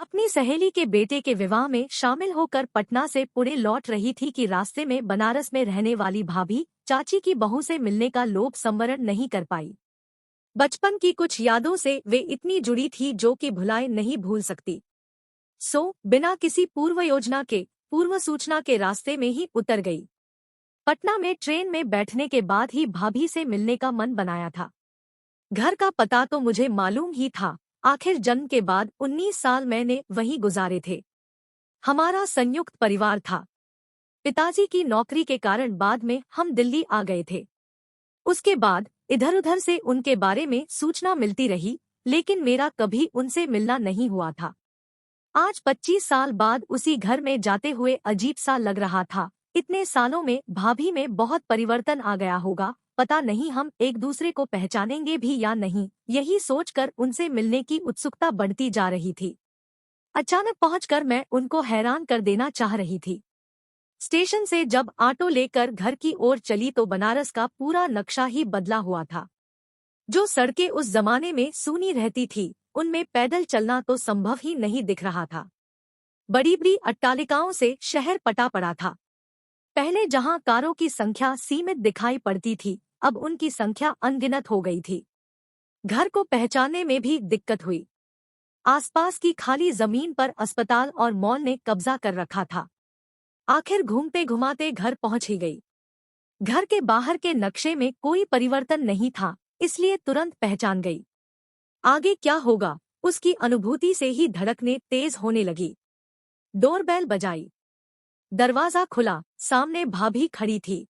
अपनी सहेली के बेटे के विवाह में शामिल होकर पटना से पुणे लौट रही थी कि रास्ते में बनारस में रहने वाली भाभी चाची की बहू से मिलने का लोभ संवरण नहीं कर पाई। बचपन की कुछ यादों से वे इतनी जुड़ी थी जो कि भुलाए नहीं भूल सकती। बिना किसी पूर्व योजना के पूर्व सूचना के रास्ते में ही उतर गई। पटना में ट्रेन में बैठने के बाद ही भाभी से मिलने का मन बनाया था। घर का पता तो मुझे मालूम ही था, आखिर जन्म के बाद 19 साल मैंने वहीं गुजारे थे। हमारा संयुक्त परिवार था। पिताजी की नौकरी के कारण बाद में हम दिल्ली आ गए थे। उसके बाद इधर उधर से उनके बारे में सूचना मिलती रही, लेकिन मेरा कभी उनसे मिलना नहीं हुआ था। आज 25 साल बाद उसी घर में जाते हुए अजीब सा लग रहा था। इतने सालों में भाभी में बहुत परिवर्तन आ गया होगा, पता नहीं हम एक दूसरे को पहचानेंगे भी या नहीं, यही सोचकर उनसे मिलने की उत्सुकता बढ़ती जा रही थी। अचानक पहुंचकर मैं उनको हैरान कर देना चाह रही थी। स्टेशन से जब ऑटो लेकर घर की ओर चली तो बनारस का पूरा नक्शा ही बदला हुआ था। जो सड़कें उस जमाने में सूनी रहती थी, उनमें पैदल चलना तो संभव ही नहीं दिख रहा था। बड़ी बड़ी अट्टालिकाओं से शहर पटा पड़ा था। पहले जहां कारों की संख्या सीमित दिखाई पड़ती थी, अब उनकी संख्या अनगिनत हो गई थी। घर को पहचानने में भी दिक्कत हुई। आसपास की खाली जमीन पर अस्पताल और मॉल ने कब्जा कर रखा था। आखिर घूमते घुमाते घर पहुंच ही गई। घर के बाहर के नक्शे में कोई परिवर्तन नहीं था, इसलिए तुरंत पहचान गई। आगे क्या होगा, उसकी अनुभूति से ही धड़कनें तेज होने लगी। डोरबेल बजाई। दरवाजा खुला, सामने भाभी खड़ी थी।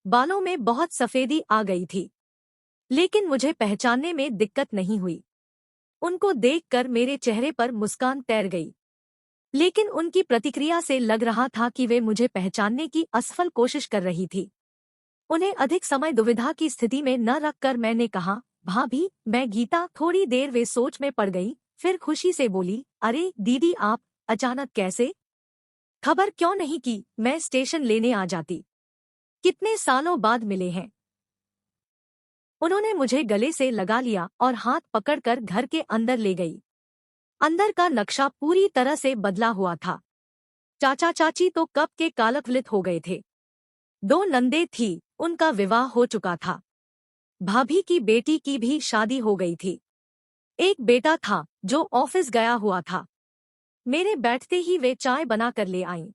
बालों में बहुत सफेदी आ गई थी, लेकिन मुझे पहचानने में दिक्कत नहीं हुई। उनको देखकर मेरे चेहरे पर मुस्कान तैर गई, लेकिन उनकी प्रतिक्रिया से लग रहा था कि वे मुझे पहचानने की असफल कोशिश कर रही थी। उन्हें अधिक समय दुविधा की स्थिति में न रखकर मैंने कहा, भाभी, मैं गीता। थोड़ी देर वे सोच में पड़ गई, फिर खुशी से बोली, अरे दीदी, आप अचानक कैसे? खबर क्यों नहीं की, मैं स्टेशन लेने आ जाती। कितने सालों बाद मिले हैं। उन्होंने मुझे गले से लगा लिया और हाथ पकड़कर घर के अंदर ले गई। अंदर का नक्शा पूरी तरह से बदला हुआ था। चाचा चाची तो कब के कालकवलित हो गए थे। 2 नंदे थी, उनका विवाह हो चुका था। भाभी की बेटी की भी शादी हो गई थी। एक बेटा था जो ऑफिस गया हुआ था। मेरे बैठते ही वे चाय बना कर ले आईं।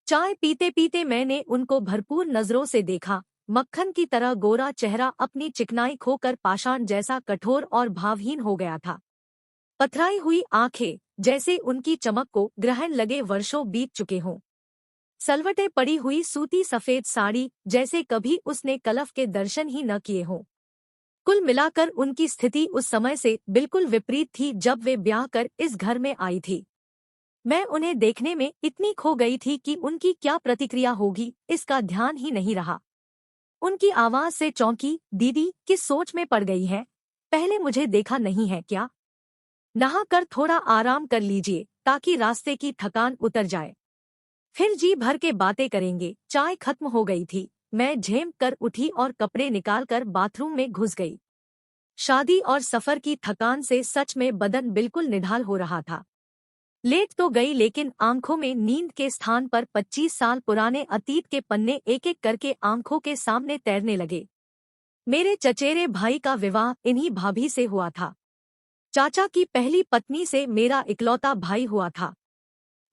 चाय पीते पीते मैंने उनको भरपूर नजरों से देखा। मक्खन की तरह गोरा चेहरा अपनी चिकनाई खोकर पाषाण जैसा कठोर और भावहीन हो गया था। पथराई हुई आंखें, जैसे उनकी चमक को ग्रहण लगे वर्षों बीत चुके हों। सलवटे पड़ी हुई सूती सफेद साड़ी, जैसे कभी उसने कलफ के दर्शन ही न किए हों। कुल मिलाकर उनकी स्थिति उस समय से बिल्कुल विपरीत थी जब वे ब्याह कर इस घर में आई थी। मैं उन्हें देखने में इतनी खो गई थी कि उनकी क्या प्रतिक्रिया होगी, इसका ध्यान ही नहीं रहा। उनकी आवाज से चौंकी, दीदी, किस सोच में पड़ गई है? पहले मुझे देखा नहीं है क्या? नहा कर थोड़ा आराम कर लीजिए ताकि रास्ते की थकान उतर जाए, फिर जी भर के बातें करेंगे। चाय खत्म हो गई थी। मैं झेम कर उठी और कपड़े निकालकर बाथरूम में घुस गई। शादी और सफर की थकान से सच में बदन बिल्कुल निढाल हो रहा था। लेट तो गई, लेकिन आंखों में नींद के स्थान पर 25 साल पुराने अतीत के पन्ने एक एक करके आंखों के सामने तैरने लगे। मेरे चचेरे भाई का विवाह इन्हीं भाभी से हुआ था। चाचा की पहली पत्नी से मेरा इकलौता भाई हुआ था।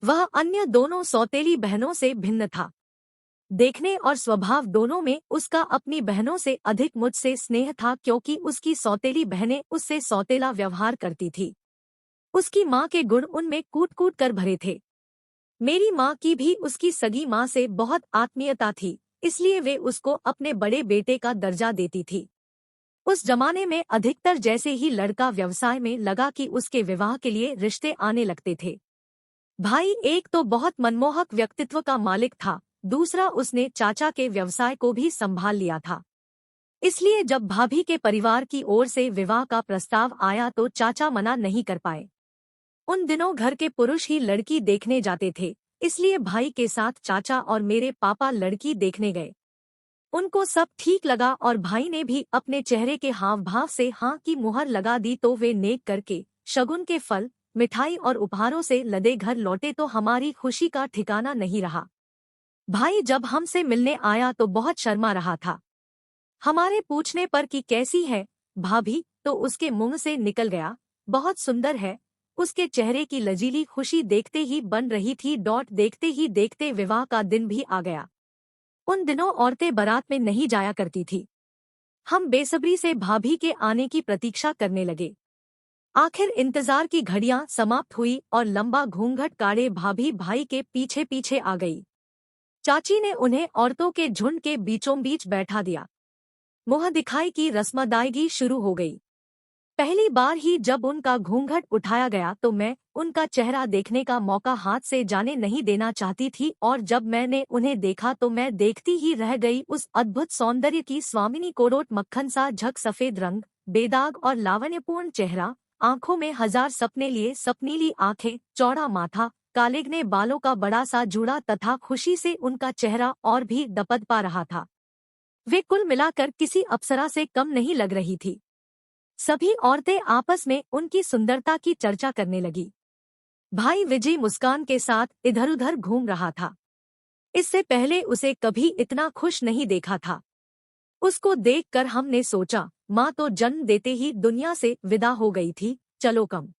वह अन्य दोनों सौतेली बहनों से भिन्न था। देखने और स्वभाव दोनों में उसका अपनी बहनों से अधिक मुझसे स्नेह था, क्योंकि उसकी सौतेली बहनें उससे सौतेला व्यवहार करती थी। उसकी माँ के गुण उनमें कूट कूट कर भरे थे। मेरी माँ की भी उसकी सगी माँ से बहुत आत्मीयता थी, इसलिए वे उसको अपने बड़े बेटे का दर्जा देती थी। उस जमाने में अधिकतर जैसे ही लड़का व्यवसाय में लगा कि उसके विवाह के लिए रिश्ते आने लगते थे। भाई एक तो बहुत मनमोहक व्यक्तित्व का मालिक था, दूसरा उसने चाचा के व्यवसाय को भी संभाल लिया था। इसलिए जब भाभी के परिवार की ओर से विवाह का प्रस्ताव आया तो चाचा मना नहीं कर पाए। उन दिनों घर के पुरुष ही लड़की देखने जाते थे, इसलिए भाई के साथ चाचा और मेरे पापा लड़की देखने गए। उनको सब ठीक लगा और भाई ने भी अपने चेहरे के हाव भाव से हाँ की मुहर लगा दी, तो वे नेक करके शगुन के फल मिठाई और उपहारों से लदे घर लौटे तो हमारी खुशी का ठिकाना नहीं रहा। भाई जब हमसे मिलने आया तो बहुत शर्मा रहा था। हमारे पूछने पर कि कैसी है भाभी, तो उसके मुंह से निकल गया, बहुत सुंदर है। उसके चेहरे की लजीली खुशी देखते ही बन रही थी। देखते ही देखते विवाह का दिन भी आ गया। उन दिनों औरतें बारात में नहीं जाया करती थी। हम बेसब्री से भाभी के आने की प्रतीक्षा करने लगे। आखिर इंतजार की घड़ियां समाप्त हुई और लंबा घूंघट काढ़े भाभी भाई के पीछे पीछे आ गई। चाची ने उन्हें औरतों के झुंड के बीचों बीच बैठा दिया। मुंह दिखाई की रस्म अदायगी शुरू हो गई। पहली बार ही जब उनका घूंघट उठाया गया तो मैं उनका चेहरा देखने का मौका हाथ से जाने नहीं देना चाहती थी, और जब मैंने उन्हें देखा तो मैं देखती ही रह गई। उस अद्भुत सौंदर्य की स्वामिनी, कोरोट मक्खन सा झक सफेद रंग, बेदाग और लावण्यपूर्ण चेहरा, आंखों में हजार सपने लिए सपनीली आंखें, चौड़ा माथा, कालेगने बालों का बड़ा सा जूड़ा, तथा खुशी से उनका चेहरा और भी दपद पा रहा था। वे कुल मिलाकर किसी अप्सरा से कम नहीं लग रही थी। सभी औरतें आपस में उनकी सुंदरता की चर्चा करने लगी। भाई विजय मुस्कान के साथ इधर-उधर घूम रहा था। इससे पहले उसे कभी इतना खुश नहीं देखा था। उसको देखकर हमने सोचा, माँ तो जन्म देते ही दुनिया से विदा हो गई थी, चलो कम